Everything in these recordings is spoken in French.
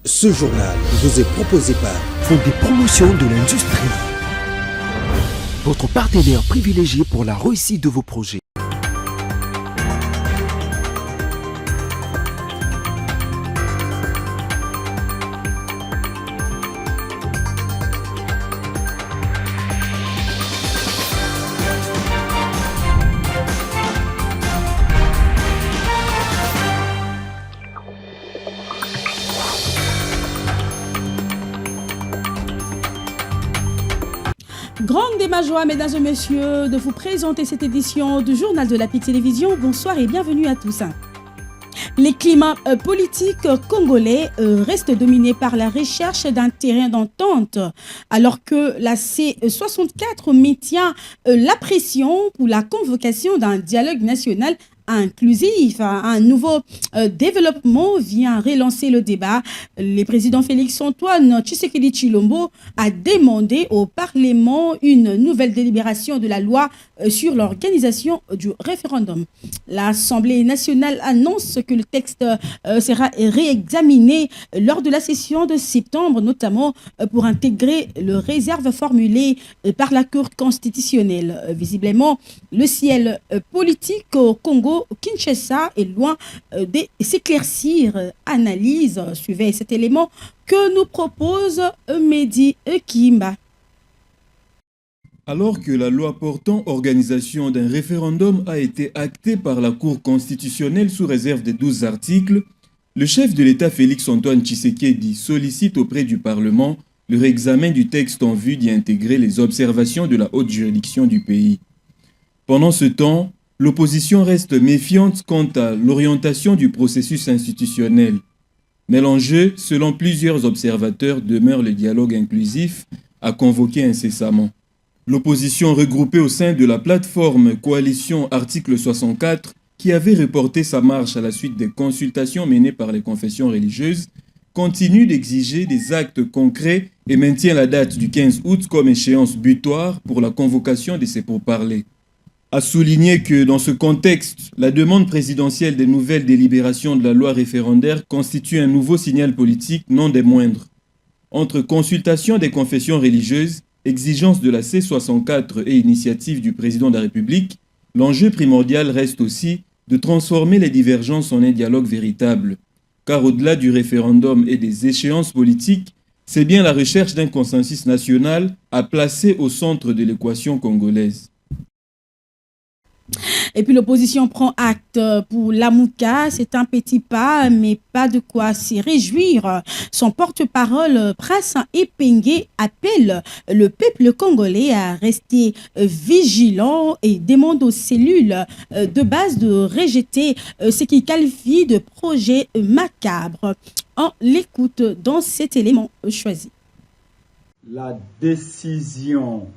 Ce journal vous est proposé par Fonds des promotions de l'industrie, votre partenaire privilégié pour la réussite de vos projets. Grande et ma joie, mesdames et messieurs, de vous présenter cette édition du Journal de la PIC Télévision. Bonsoir et bienvenue à tous. Les climats politiques congolais restent dominés par la recherche d'un terrain d'entente, alors que la C64 maintient la pression pour la convocation d'un dialogue national inclusif. Un nouveau développement vient relancer le débat. Le président Félix-Antoine Tshisekedi Tshilombo a demandé au Parlement une nouvelle délibération de la loi sur l'organisation du référendum. L'Assemblée nationale annonce que le texte sera réexaminé lors de la session de septembre, notamment pour intégrer les réserves formulées par la Cour constitutionnelle. Visiblement, le ciel politique au Congo Kinshasa est loin de s'éclaircir. Analyse, suivez cet élément que nous propose Mehdi Kimba. Alors que la loi portant organisation d'un référendum a été actée par la Cour constitutionnelle sous réserve des 12 articles, le chef de l'État Félix-Antoine Tshisekedi sollicite auprès du Parlement le réexamen du texte en vue d'y intégrer les observations de la haute juridiction du pays. Pendant ce temps, l'opposition reste méfiante quant à l'orientation du processus institutionnel. Mais l'enjeu, selon plusieurs observateurs, demeure le dialogue inclusif à convoquer incessamment. L'opposition regroupée au sein de la plateforme Coalition Article 64, qui avait reporté sa marche à la suite des consultations menées par les confessions religieuses, continue d'exiger des actes concrets et maintient la date du 15 août comme échéance butoir pour la convocation de ces pourparlers. A souligné que dans ce contexte, la demande présidentielle des nouvelles délibérations de la loi référendaire constitue un nouveau signal politique non des moindres. Entre consultation des confessions religieuses, exigence de la C64 et initiative du président de la République, l'enjeu primordial reste aussi de transformer les divergences en un dialogue véritable. Car au-delà du référendum et des échéances politiques, c'est bien la recherche d'un consensus national à placer au centre de l'équation congolaise. Et puis l'opposition prend acte pour l'Amouka. C'est un petit pas, mais pas de quoi s'y réjouir. Son porte-parole, Prince Epenge, appelle le peuple congolais à rester vigilant et demande aux cellules de base de rejeter ce qu'il qualifie de projet macabre. On l'écoute dans cet élément choisi. La décision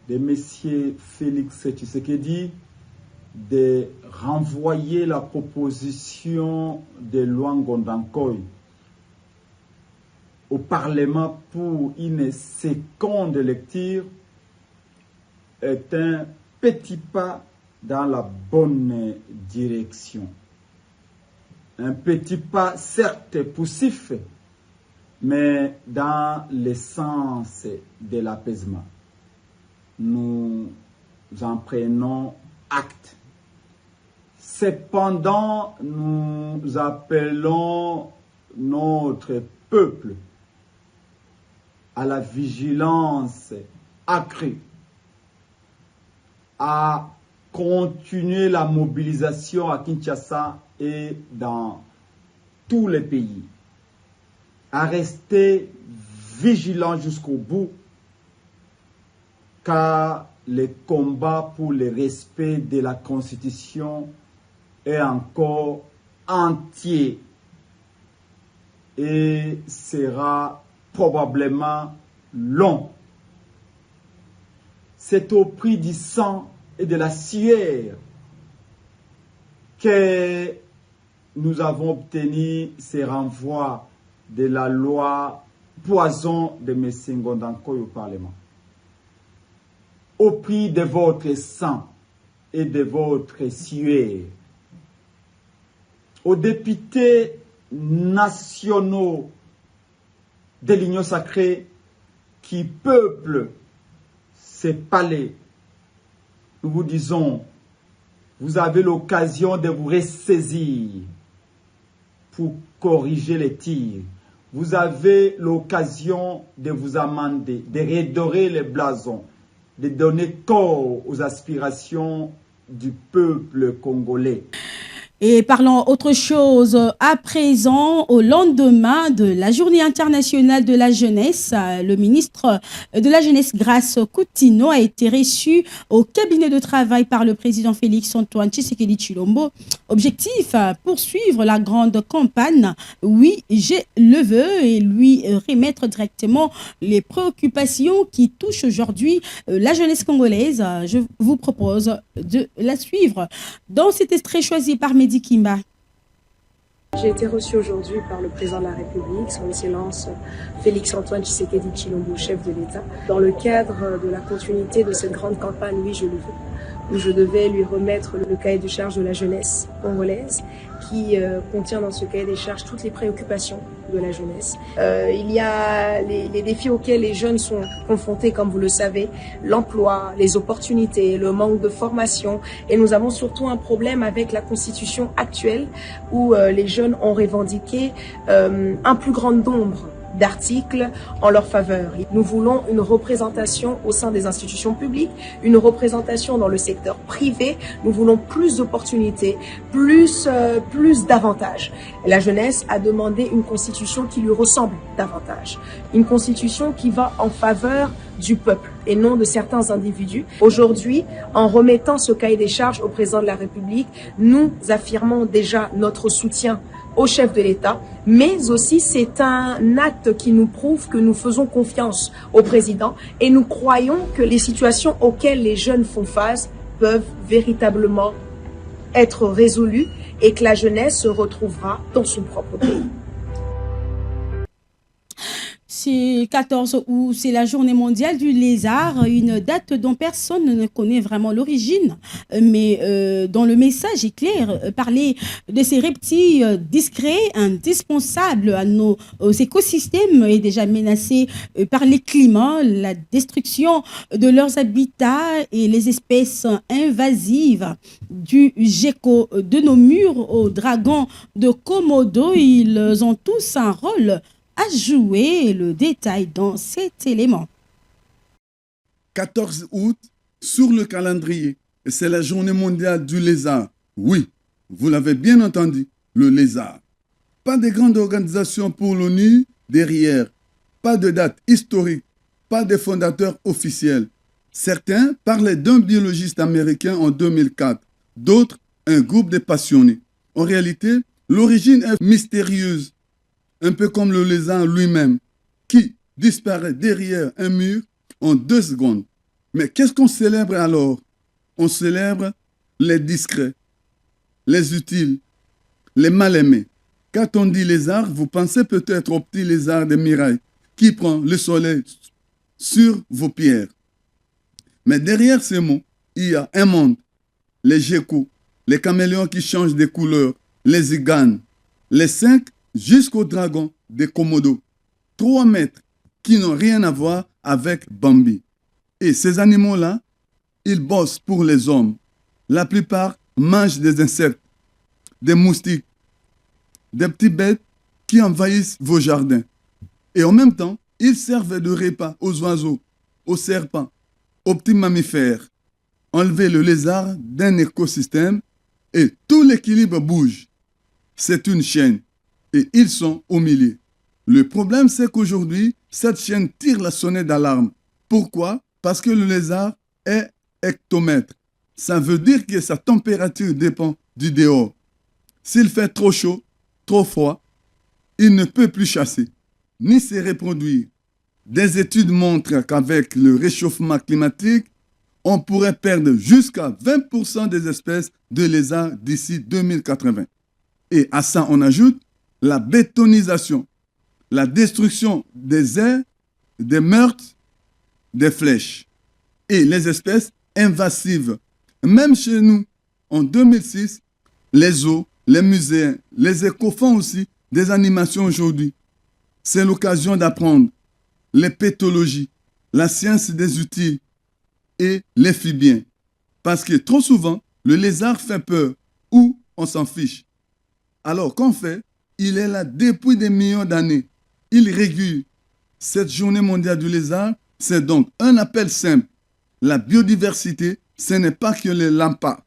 de M. Félix Tshisekedi de renvoyer la proposition de loi Ngondankoy au Parlement pour une seconde lecture est un petit pas dans la bonne direction. Un petit pas certes poussif, mais dans le sens de l'apaisement. Nous en prenons acte. Cependant, nous appelons notre peuple à la vigilance accrue, à continuer la mobilisation à Kinshasa et dans tous les pays, à rester vigilant jusqu'au bout, car le combat pour le respect de la Constitution est encore entier et sera probablement long. C'est au prix du sang et de la sueur que nous avons obtenu ces renvois de la loi poison de M. Ngondankoy au Parlement. Au prix de votre sang et de votre sueur, aux députés nationaux de l'Union sacrée qui peuple ces palais, nous vous disons, vous avez l'occasion de vous ressaisir pour corriger les tirs. Vous avez l'occasion de vous amender, de redorer les blasons, de donner corps aux aspirations du peuple congolais. Et parlons autre chose à présent, au lendemain de la Journée internationale de la jeunesse, le ministre de la Jeunesse, Grace Coutinho, a été reçu au cabinet de travail par le président Félix-Antoine Tshisekedi Tshilombo. Objectif, poursuivre la grande campagne « Oui, je le veux » et lui remettre directement les préoccupations qui touchent aujourd'hui la jeunesse congolaise. Je vous propose de la suivre dans cet extrait choisi par Mehdi Kimba. J'ai été reçu aujourd'hui par le président de la République, son Excellence Félix-Antoine Tshisekedi Tshilombo, chef de l'État, dans le cadre de la continuité de cette grande campagne « Oui, je le veux », où je devais lui remettre le cahier de charges de la jeunesse congolaise, qui contient dans ce cahier des charges toutes les préoccupations de la jeunesse. Il y a les défis auxquels les jeunes sont confrontés, comme vous le savez, l'emploi, les opportunités, le manque de formation. Et nous avons surtout un problème avec la constitution actuelle où les jeunes ont revendiqué un plus grand nombre d'articles en leur faveur. Nous voulons une représentation au sein des institutions publiques, une représentation dans le secteur privé. Nous voulons plus d'opportunités, plus d'avantages. La jeunesse a demandé une constitution qui lui ressemble davantage. Une constitution qui va en faveur du peuple et non de certains individus. Aujourd'hui, en remettant ce cahier des charges au président de la République, nous affirmons déjà notre soutien au chef de l'État, mais aussi c'est un acte qui nous prouve que nous faisons confiance au président et nous croyons que les situations auxquelles les jeunes font face peuvent véritablement être résolues et que la jeunesse se retrouvera dans son propre pays. C'est 14 août, c'est la journée mondiale du lézard, une date dont personne ne connaît vraiment l'origine, mais dont le message est clair, parler de ces reptiles discrets, indispensables à nos écosystèmes et déjà menacés par les climats, la destruction de leurs habitats et les espèces invasives du gecko de nos murs aux dragons de Komodo, ils ont tous un rôle à jouer, le détail dans cet élément. 14 août, sur le calendrier, c'est la journée mondiale du lézard. Oui, vous l'avez bien entendu, le lézard. Pas de grande organisation pour l'ONU derrière, pas de date historique, pas de fondateur officiel. Certains parlaient d'un biologiste américain en 2004, d'autres un groupe de passionnés. En réalité, l'origine est mystérieuse. Un peu comme le lézard lui-même, qui disparaît derrière un mur en 2 secondes. Mais qu'est-ce qu'on célèbre alors? On célèbre les discrets, les utiles, les mal-aimés. Quand on dit lézard, vous pensez peut-être au petit lézard des mirailles qui prend le soleil sur vos pierres. Mais derrière ces mots, il y a un monde. Les geckos, les caméléons qui changent de couleur, les iguanes, les 5 jusqu'aux dragons de Komodo. 3 mètres qui n'ont rien à voir avec Bambi. Et ces animaux-là, ils bossent pour les hommes. La plupart mangent des insectes, des moustiques, des petites bêtes qui envahissent vos jardins. Et en même temps, ils servent de repas aux oiseaux, aux serpents, aux petits mammifères. Enlever le lézard d'un écosystème et tout l'équilibre bouge. C'est une chaîne. Et ils sont au milieu. Le problème, c'est qu'aujourd'hui, cette chaîne tire la sonnette d'alarme. Pourquoi? Parce que le lézard est hectomètre. Ça veut dire que sa température dépend du dehors. S'il fait trop chaud, trop froid, il ne peut plus chasser, ni se reproduire. Des études montrent qu'avec le réchauffement climatique, on pourrait perdre jusqu'à 20% des espèces de lézards d'ici 2080. Et à ça, on ajoute la bétonisation, la destruction des aires, des meurtres, des flèches et les espèces invasives. Même chez nous, en 2006, les zoos, les musées, les échos font aussi des animations aujourd'hui. C'est l'occasion d'apprendre les pétologies, la science des outils et les bien. Parce que trop souvent, le lézard fait peur ou on s'en fiche. Alors qu'en fait, il est là depuis des millions d'années. Il régule. Cette journée mondiale du lézard, c'est donc un appel simple. La biodiversité, ce n'est pas que les lampas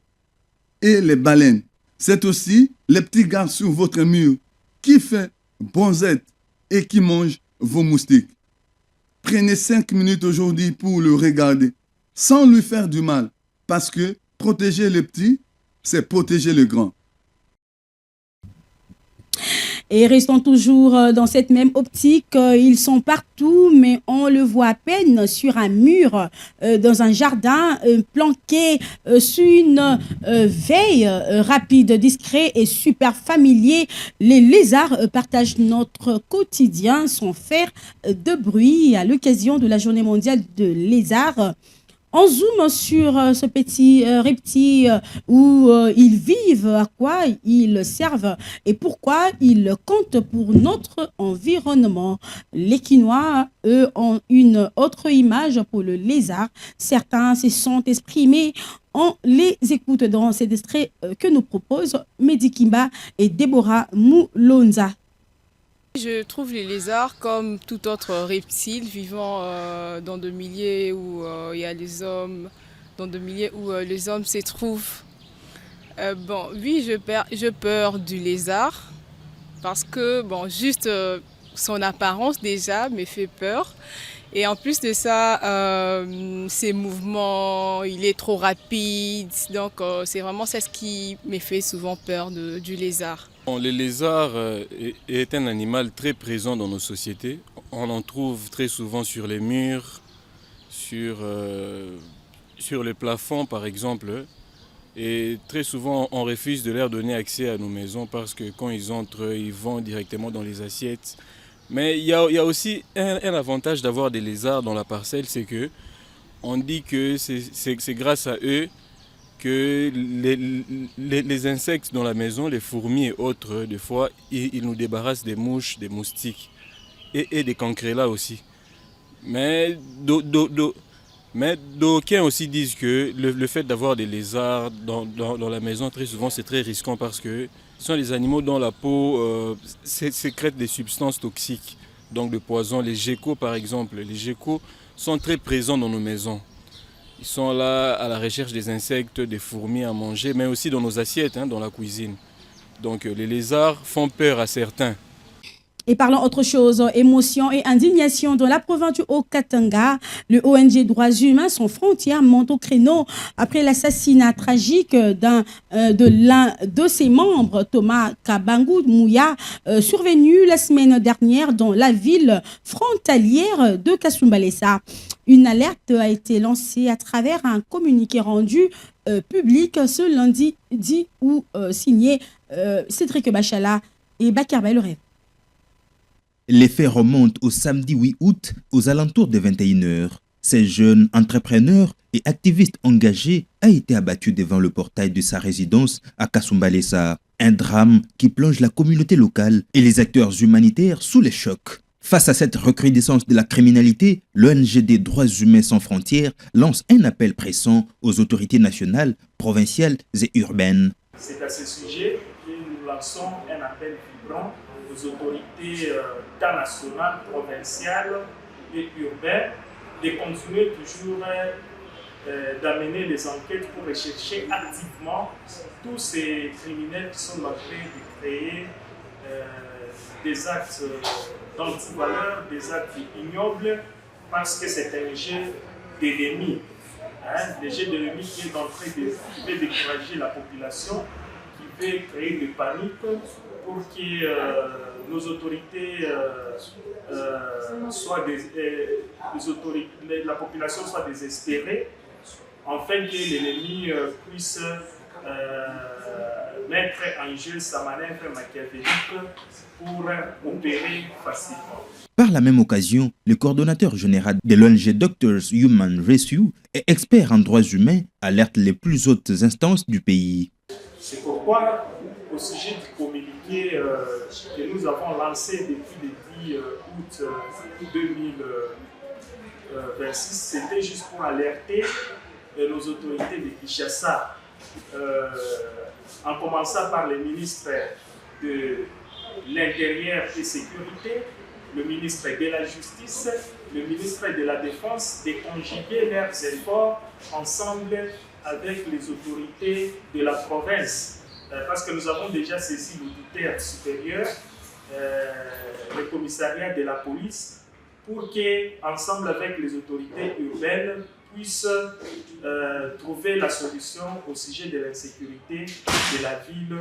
et les baleines. C'est aussi les petits gars sur votre mur qui fait bonzette et qui mange vos moustiques. Prenez 5 minutes aujourd'hui pour le regarder, sans lui faire du mal, parce que protéger les petits, c'est protéger les grands. Et restons toujours dans cette même optique. Ils sont partout, mais on le voit à peine sur un mur, dans un jardin, planqué sur une veille rapide, discret et super familier. Les lézards partagent notre quotidien sans faire de bruit. À l'occasion de la journée mondiale de lézards, on zoome sur ce petit reptile où ils vivent, à quoi ils servent et pourquoi ils comptent pour notre environnement. Les Quinois, eux, ont une autre image pour le lézard. Certains se sont exprimés. On les écoute dans cet extrait que nous proposent Mehdi Kimba et Deborah Moulonza. Je trouve les lézards comme tout autre reptile vivant dans de milieux où il y a les hommes, dans de milieux où les hommes se trouvent. Oui, je peur du lézard parce que juste son apparence déjà me fait peur. Et en plus de ça, ses mouvements, il est trop rapide. Donc c'est vraiment ça ce qui me fait souvent peur du lézard. Le lézard est un animal très présent dans nos sociétés. On en trouve très souvent sur les murs, sur les plafonds par exemple. Et très souvent, on refuse de leur donner accès à nos maisons parce que quand ils entrent, ils vont directement dans les assiettes. Mais il y a aussi un avantage d'avoir des lézards dans la parcelle, c'est que on dit que c'est grâce à eux que les insectes dans la maison, les fourmis et autres, des fois, ils nous débarrassent des mouches, des moustiques et des cancrelats aussi. Mais d'aucuns aussi disent que le fait d'avoir des lézards dans la maison, très souvent, c'est très risquant parce que ce sont des animaux dont la peau sécrète des substances toxiques, donc de poison. Les geckos, par exemple, les geckos sont très présents dans nos maisons. Ils sont là à la recherche des insectes, des fourmis à manger, mais aussi dans nos assiettes, dans la cuisine. Donc les lézards font peur à certains. Et parlons autre chose, émotion et indignation dans la province du Haut-Katanga. Le ONG Droits Humains sans frontières monte au créneau après l'assassinat tragique de l'un de ses membres, Thomas Kabangou Mouya, survenu la semaine dernière dans la ville frontalière de Kasumbalesa. Une alerte a été lancée à travers un communiqué rendu public ce lundi ou signé Cédric Bachala et Bakar Bayloré. Les faits remontent au samedi 8 août aux alentours de 21h. Ce jeune entrepreneur et activiste engagé a été abattu devant le portail de sa résidence à Kasumbalesa. Un drame qui plonge la communauté locale et les acteurs humanitaires sous les chocs. Face à cette recrudescence de la criminalité, l'ONG des droits humains sans frontières lance un appel pressant aux autorités nationales, provinciales et urbaines. C'est à ce sujet que nous lançons un appel vibrant aux autorités tant nationales, provinciales et urbaines de continuer toujours d'amener les enquêtes pour rechercher activement tous ces criminels qui sont en train de créer des actes d'antivaleur, des actes ignobles, parce que c'est un jeu d'ennemi. Le jeu d'ennemi qui est en train de décourager la population, qui veut créer de panique pour que nos autorités la population soit désespérée, afin que l'ennemi puisse mettre en jeu sa manœuvre machiavélique pour opérer facilement. Par la même occasion, le coordonnateur général de l'ONG Doctors Human Rescue et expert en droits humains alerte les plus hautes instances du pays. C'est pourquoi, au sujet du communiqué que nous avons lancé depuis le jeudi août 2026, c'était juste pour alerter nos autorités de Kinshasa, en commençant par les ministres de l'Intérieur et Sécurité, le ministre de la Justice, le ministre de la Défense, de conjuguer leurs efforts ensemble avec les autorités de la province. Parce que nous avons déjà saisi l'auditeur supérieur, le commissariat de la police, pour qu'ensemble avec les autorités urbaines, puissent trouver la solution au sujet de l'insécurité de la ville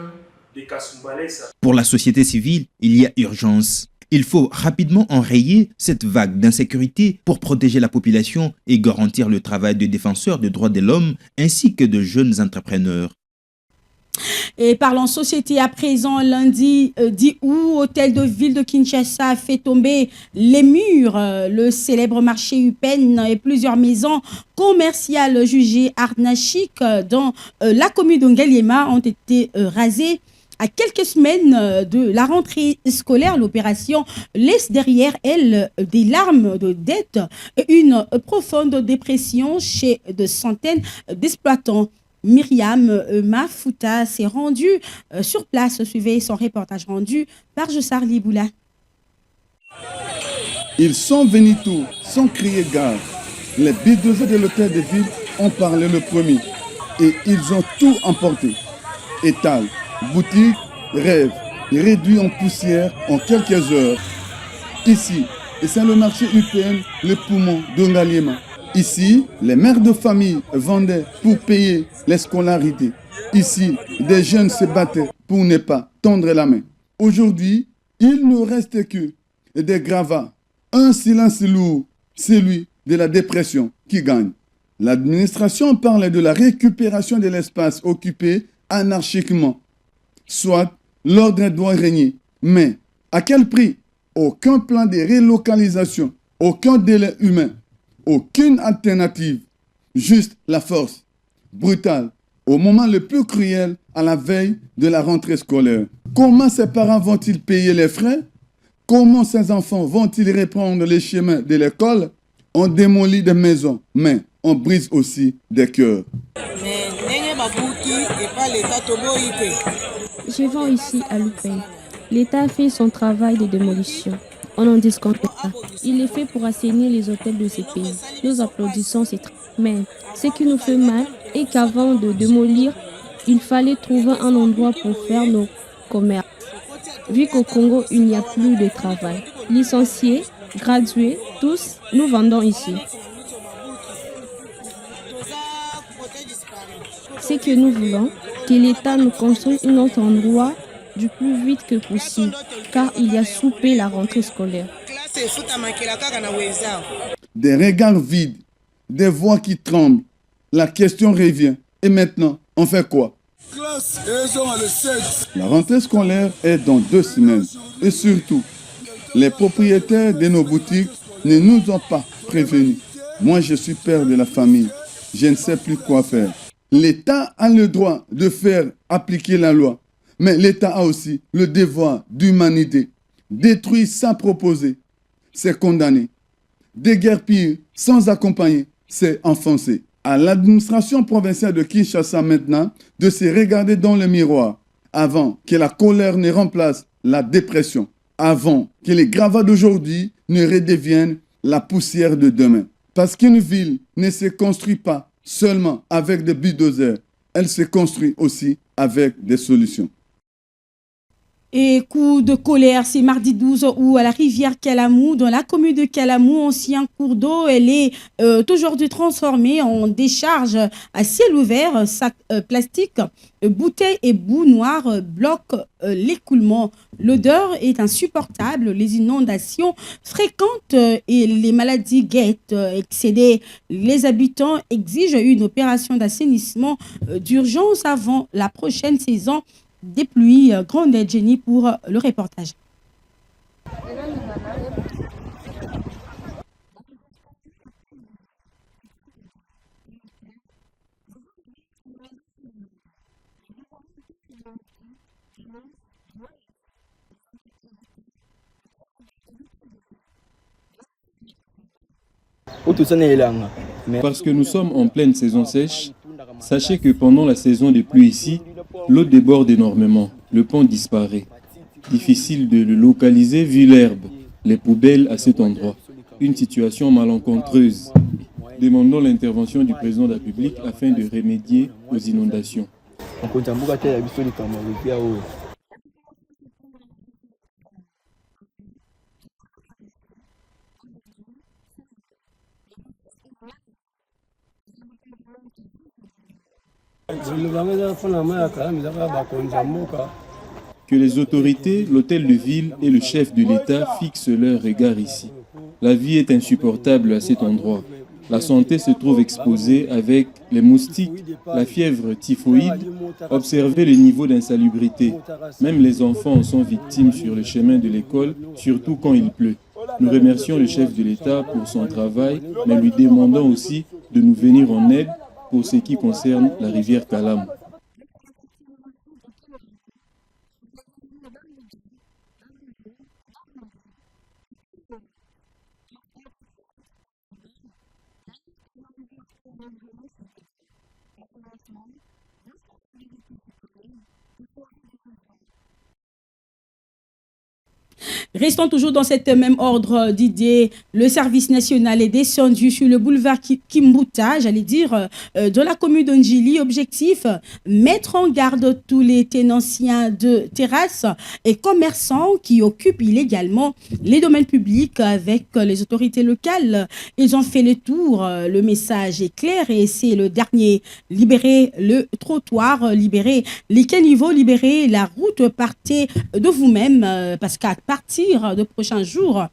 de Kasumbalesa. Pour la société civile, il y a urgence. Il faut rapidement enrayer cette vague d'insécurité pour protéger la population et garantir le travail de défenseurs des droits de l'homme ainsi que de jeunes entrepreneurs. Et parlons société à présent, lundi 10 août, hôtel de ville de Kinshasa a fait tomber les murs. Le célèbre marché Upen et plusieurs maisons commerciales jugées arnachiques dans la commune d'Ongaliema ont été rasées. À quelques semaines de la rentrée scolaire, l'opération laisse derrière elle des larmes de dette et une profonde dépression chez de centaines d'exploitants. Myriam Mafuta s'est rendue sur place. Suivez son reportage rendu par Jossar Liboula. Ils sont venus tous sans crier gare. Les bulldozers de l'hôtel de ville ont parlé le premier et ils ont tout emporté. Étal, boutique, rêve, réduit en poussière en quelques heures. Ici, et c'est le marché UPN, le poumon d'Ongaliema. Ici, les mères de famille vendaient pour payer les scolarités. Ici, des jeunes se battaient pour ne pas tendre la main. Aujourd'hui, il ne reste que des gravats. Un silence lourd, celui de la dépression qui gagne. L'administration parle de la récupération de l'espace occupé anarchiquement. Soit l'ordre doit régner. Mais à quel prix? Aucun plan de relocalisation, aucun délai humain. Aucune alternative, juste la force, brutale, au moment le plus cruel, à la veille de la rentrée scolaire. Comment ces parents vont-ils payer les frais? Comment ces enfants vont-ils reprendre les chemins de l'école? On démolit des maisons, mais on brise aussi des cœurs. Je vends ici à Lupin. L'État fait son travail de démolition. On n'en disconte pas. Il est fait pour assainir les hôtels de ces pays. Nous applaudissons ces travaux. Mais ce qui nous fait mal est qu'avant de démolir, il fallait trouver un endroit pour faire nos commerces. Vu qu'au Congo, il n'y a plus de travail. Licenciés, gradués, tous, nous vendons ici. Ce que nous voulons, que l'État nous construise un autre endroit du plus vite que possible, car il y a soupé la rentrée scolaire. Des regards vides, des voix qui tremblent. La question revient. Et maintenant, on fait quoi? La rentrée scolaire est dans 2 semaines. Et surtout, les propriétaires de nos boutiques ne nous ont pas prévenus. Moi, je suis père de la famille. Je ne sais plus quoi faire. L'État a le droit de faire appliquer la loi. Mais l'État a aussi le devoir d'humanité. Détruire sans proposer, c'est condamner. Déguerpir sans accompagner, c'est enfoncer. À l'administration provinciale de Kinshasa maintenant de se regarder dans le miroir avant que la colère ne remplace la dépression, avant que les gravats d'aujourd'hui ne redeviennent la poussière de demain. Parce qu'une ville ne se construit pas seulement avec des bulldozers, elle se construit aussi avec des solutions. Et coup de colère, c'est mardi 12 août à la rivière Kalamou, dans la commune de Kalamou, ancien cours d'eau. Elle est aujourd'hui transformée en décharge à ciel ouvert. Sacs plastiques, bouteilles et boues noires bloquent l'écoulement. L'odeur est insupportable, les inondations fréquentes et les maladies guettent. Excédés, les habitants exigent une opération d'assainissement d'urgence avant la prochaine saison des pluies. Grande Jenny pour le reportage. Parce que nous sommes en pleine saison sèche, sachez que pendant la saison des pluies ici, l'eau déborde énormément, le pont disparaît. Difficile de le localiser vu l'herbe, les poubelles à cet endroit. Une situation malencontreuse. Demandons l'intervention du président de la République afin de remédier aux inondations. Que les autorités, l'hôtel de ville et le chef de l'État fixent leur regard ici. La vie est insupportable à cet endroit. La santé se trouve exposée avec les moustiques, la fièvre typhoïde. Observez le niveau d'insalubrité. Même les enfants en sont victimes sur le chemin de l'école, surtout quand il pleut. Nous remercions le chef de l'État pour son travail, mais lui demandons aussi de nous venir en aide pour ce qui concerne la rivière Kalam. Restons toujours dans cet même ordre d'idées. Le service national est descendu sur le boulevard Kimbuta, de la commune d'Ondjili. Objectif, mettre en garde tous les tenanciens de terrasses et commerçants qui occupent illégalement les domaines publics avec les autorités locales. Ils ont fait le tour. Le message est clair et c'est le dernier. Libérez le trottoir, libérez les caniveaux, libérez la route, partez de vous-même parce qu'à partir de prochains jours,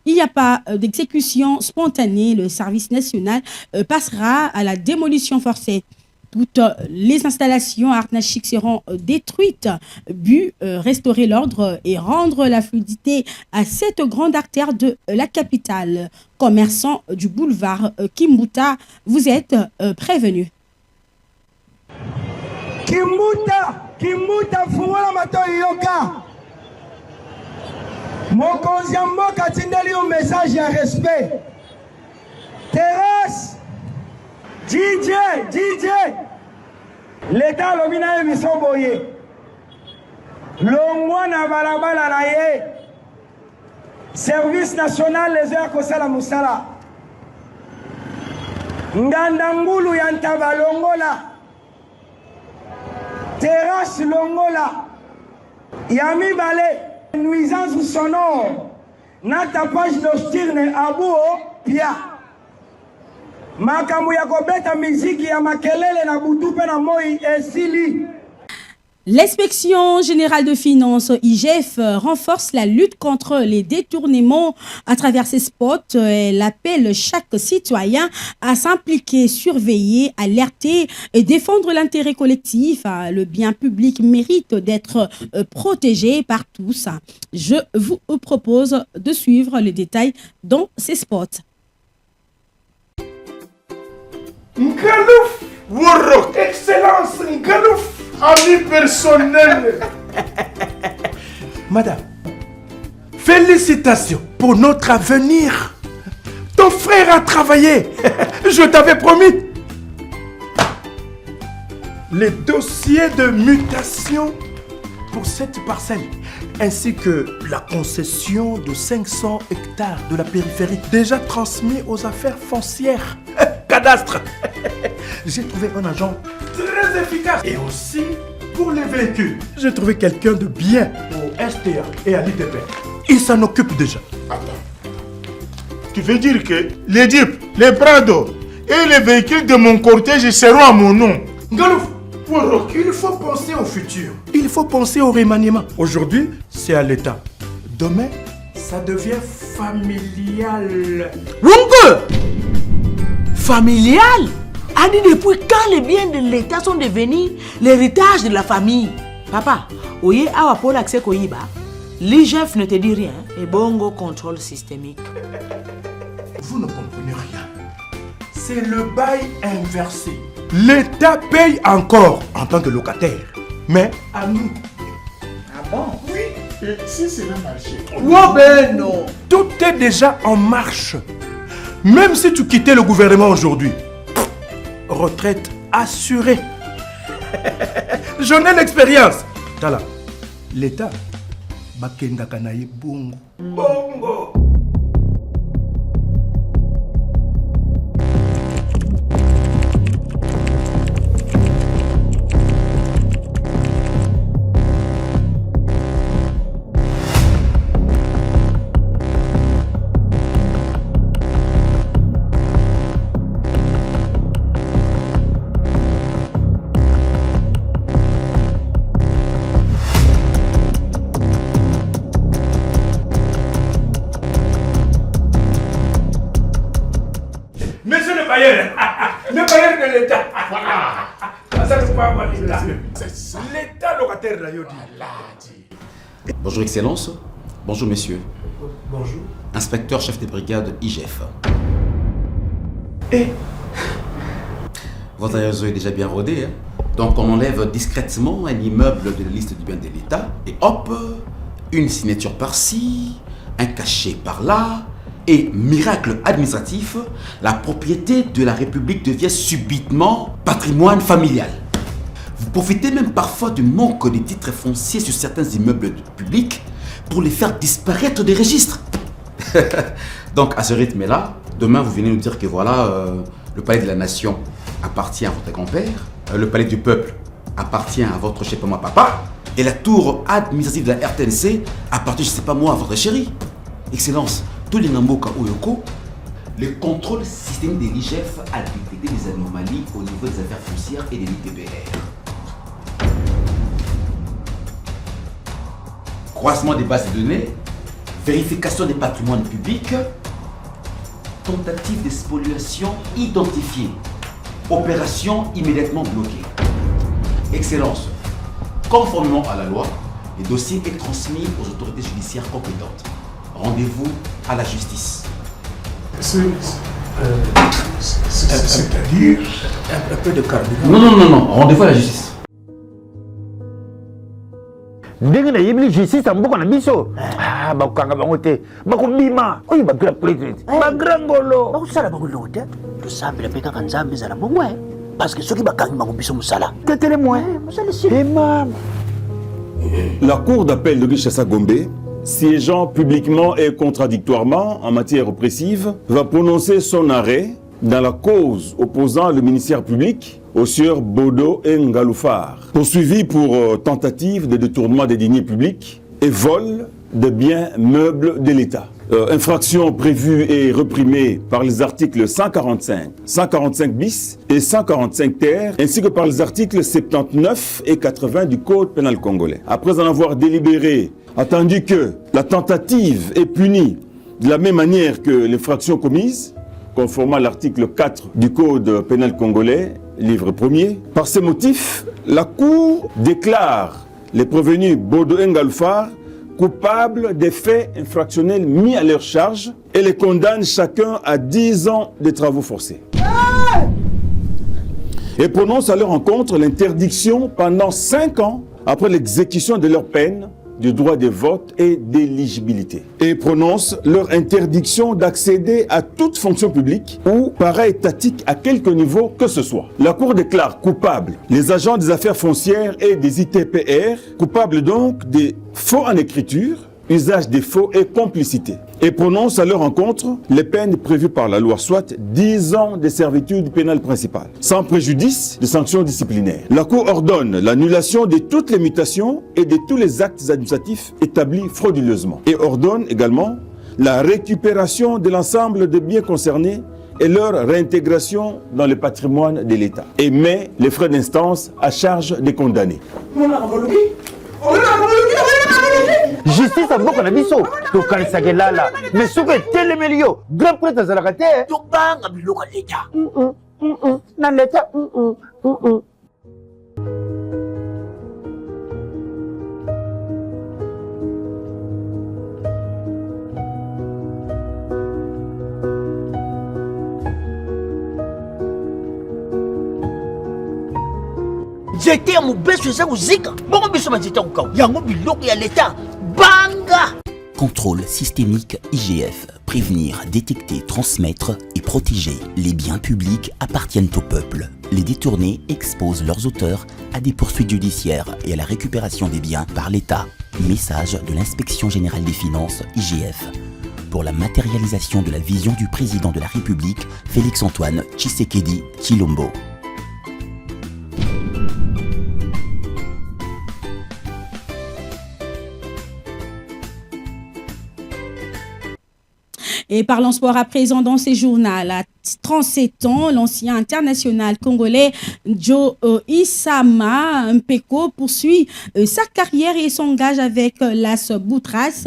il n'y a pas d'exécution spontanée. Le service national passera à la démolition forcée. Toutes les installations arnachiques seront détruites. But, restaurer l'ordre et rendre la fluidité à cette grande artère de la capitale. Commerçants du boulevard Kimbuta, vous êtes prévenus. Kimbuta, fungula matoi yoka. Mokonzi ya mboka tindeli un message ya respect. Terrasse, DJ, l'État lobina ye biso boye. Longwa na balabala na ye. Service national les heures kosala musala. Ngandangulu ya ntaba longola. Terrasse longola. Yami bale. Nuisance sonore. Na tapage nocturne abuo pia. Makambu ya kobeta miziki ya makelele na butupe na moi esili. L'inspection générale de finances, IGF, renforce la lutte contre les détournements à travers ces spots. Elle appelle chaque citoyen à s'impliquer, surveiller, alerter et défendre l'intérêt collectif. Le bien public mérite d'être protégé par tous. Je vous propose de suivre les détails dans ces spots. Ngalouf, Woro, Excellence, Ngalouf. Ami personnel. Madame, félicitations pour notre avenir. Ton frère a travaillé. Je t'avais promis. Les dossiers de mutation pour cette parcelle, ainsi que la concession de 500 hectares de la périphérie, déjà transmis aux affaires foncières. Cadastre. J'ai trouvé un agent très efficace. Et aussi, pour les véhicules, j'ai trouvé quelqu'un de bien au STA et à l'ITP. Il s'en occupe déjà. Attends. Tu veux dire que les Jeeps, les Prado et les véhicules de mon cortège seront à mon nom? Ngalouf, il faut penser au futur. Il faut penser au remaniement. Aujourd'hui, c'est à l'État. Demain, ça devient familial. Runke! Familial? Adi, depuis quand les biens de l'État sont devenus l'héritage de la famille? Papa, oye awa pour l'accès koyiba, l'IGF ne te dit rien et bongo contrôle systémique. Vous ne comprenez rien. C'est le bail inversé. L'État paye encore en tant que locataire, mais à nous. Ah bon? Oui. Et si c'est le marché? Oh ben non. Tout est déjà en marche. Même si tu quittais le gouvernement aujourd'hui, retraite assurée. J'en ai l'expérience. Tala, l'État, bakenda kanaye bongo. Bongo. Le bailleur de l'État. Voilà. Ça ne pas l'État. L'État locataire là, dit. Bonjour Excellence. Bonjour Messieurs. Bonjour. Inspecteur chef des brigades IGF. Et votre réseau est déjà bien rodé. Hein? Donc on enlève discrètement un immeuble de la liste du bien de l'État et hop, une signature par-ci, un cachet par-là. Et miracle administratif, la propriété de la République devient subitement patrimoine familial. Vous profitez même parfois du manque de titres fonciers sur certains immeubles publics pour les faire disparaître des registres. Donc à ce rythme-là, demain vous venez nous dire que voilà, le palais de la nation appartient à votre grand-père, le palais du peuple appartient à votre, je sais pas moi, papa, et la tour administrative de la RTNC appartient, je sais pas moi, à votre chérie. Excellence. Tous les Namboka Oyoko, le contrôle systémique de l'IGF a détecté des anomalies au niveau des affaires foncières et des l'ITBR. Croisement des bases de données, vérification des patrimoines publics, tentative de spoliation identifiée, opération immédiatement bloquée. Excellence, conformément à la loi, le dossier est transmis aux autorités judiciaires compétentes. Rendez-vous à la justice. C'est-à-dire un peu de carburant. Non, rendez-vous à la justice. ndenge nayebili justice ya mboka na biso bakokanga bango te bakobima oyo bagrand président bagrand ngolo bakosala bango eloko te tosambela mpe kaka nzambe ezala mbongo parce que soki bakangi bango biso mosala tetele mwa mosala esima. La cour d'appel de Kinshasa-Gombe, siégeant publiquement et contradictoirement en matière oppressive, va prononcer son arrêt dans la cause opposant le ministère public au sieur Bodo Ngaloufar, poursuivi pour tentative de détournement des deniers publics et vol de biens meubles de l'État. Infraction prévue et reprimée par les articles 145, 145 bis et 145 ter, ainsi que par les articles 79 et 80 du Code pénal congolais. Après en avoir délibéré, attendu que la tentative est punie de la même manière que l'infraction commise, conformément à l'article 4 du Code pénal congolais, livre 1er. Par ces motifs, la Cour déclare les prévenus Bodo Ngaloufar coupables des faits infractionnels mis à leur charge et les condamne chacun à 10 ans de travaux forcés. Et prononce à leur encontre l'interdiction pendant 5 ans après l'exécution de leur peine du droit de vote et d'éligibilité. Et prononce leur interdiction d'accéder à toute fonction publique ou para-étatique à quelque niveau que ce soit. La Cour déclare coupables les agents des affaires foncières et des ITPR, coupables donc des faux en écriture, usage des faux et complicité. Et prononce à leur encontre les peines prévues par la loi, soit 10 ans de servitude pénale principale, sans préjudice de sanctions disciplinaires. La Cour ordonne l'annulation de toutes les mutations et de tous les actes administratifs établis frauduleusement. Et ordonne également la récupération de l'ensemble des biens concernés et leur réintégration dans le patrimoine de l'État. Et met les frais d'instance à charge des condamnés. Justice ya mboka na biso tokanisaka lala mais soki etelemeli yo grand prêtre azalaka te tobanga biloko ya leta na leta nzete ya mobeso eza kozika bongo biso banzete ya kokau yango biloko ya leta banga. Contrôle systémique IGF, Prévenir, détecter, transmettre et protéger. Les biens publics appartiennent au peuple. Les détourner exposent leurs auteurs à des poursuites judiciaires et à la récupération des biens par l'État. Message de l'Inspection générale des finances, IGF. Pour la matérialisation de la vision du président de la République, Félix-Antoine Tshisekedi Tshilombo. Et parlons sport à présent dans ces journaux. À 37 ans, l'ancien international congolais Joe Isama Mpeko poursuit sa carrière et s'engage avec l'AS Boutras,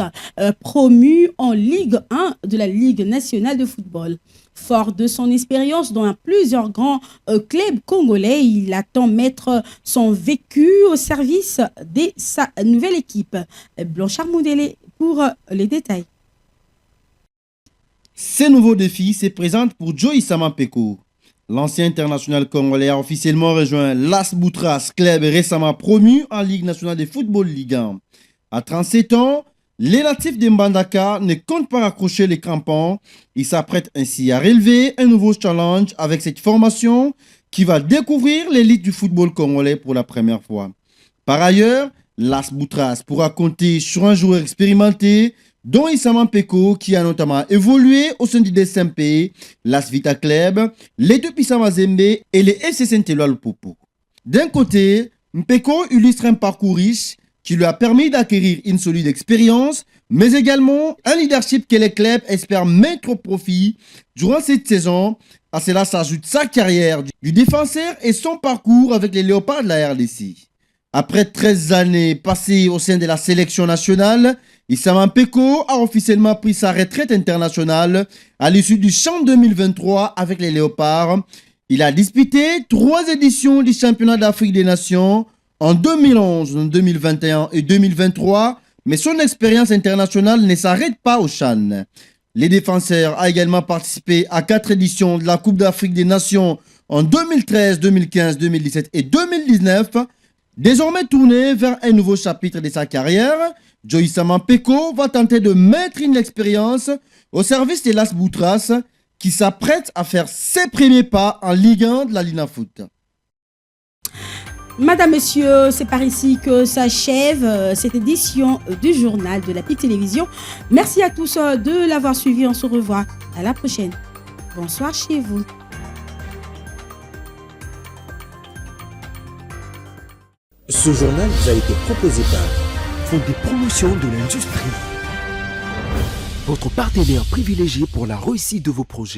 promu en Ligue 1 de la Ligue nationale de football. Fort de son expérience dans plusieurs grands clubs congolais, il attend mettre son vécu au service de sa nouvelle équipe. Blanchard Moudélé pour les détails. Ces nouveaux défis se présentent pour Joe Isama Mpeko. L'ancien international congolais a officiellement rejoint l'AS Boutras, club récemment promu en Ligue nationale de football Ligue 1. À 37 ans, les natifs de Mbandaka ne comptent pas raccrocher les crampons. Il s'apprête ainsi à relever un nouveau challenge avec cette formation qui va découvrir l'élite du football congolais pour la première fois. Par ailleurs, l'AS Boutras pourra compter sur un joueur expérimenté dont Isama Mpeko, qui a notamment évolué au sein du DSMP, l'AS Vita Club, les deux Pissa Mazembe et les FC Saint-Éloi Lupopo. D'un côté, Mpeko illustre un parcours riche qui lui a permis d'acquérir une solide expérience, mais également un leadership que les clubs espèrent mettre au profit durant cette saison. À cela s'ajoute sa carrière du défenseur et son parcours avec les Léopards de la RDC. Après 13 années passées au sein de la sélection nationale, Isama Mpeko a officiellement pris sa retraite internationale à l'issue du CHAN 2023 avec les Léopards. Il a disputé 3 éditions du championnat d'Afrique des Nations en 2011, 2021 et 2023, mais son expérience internationale ne s'arrête pas au CHAN. Les défenseurs a également participé à 4 éditions de la Coupe d'Afrique des Nations en 2013, 2015, 2017 et 2019. Désormais tourné vers un nouveau chapitre de sa carrière, Joe Isama Mpeko va tenter de mettre une expérience au service de l'AS Boutras qui s'apprête à faire ses premiers pas en Ligue 1 de la Ligue Foot. Madame, Monsieur, c'est par ici que s'achève cette édition du journal de la PIC Télévision. Merci à tous de l'avoir suivi. On se revoit à la prochaine. Bonsoir chez vous. Ce journal vous a été proposé par Fonds des promotions de l'industrie. Votre partenaire privilégié pour la réussite de vos projets.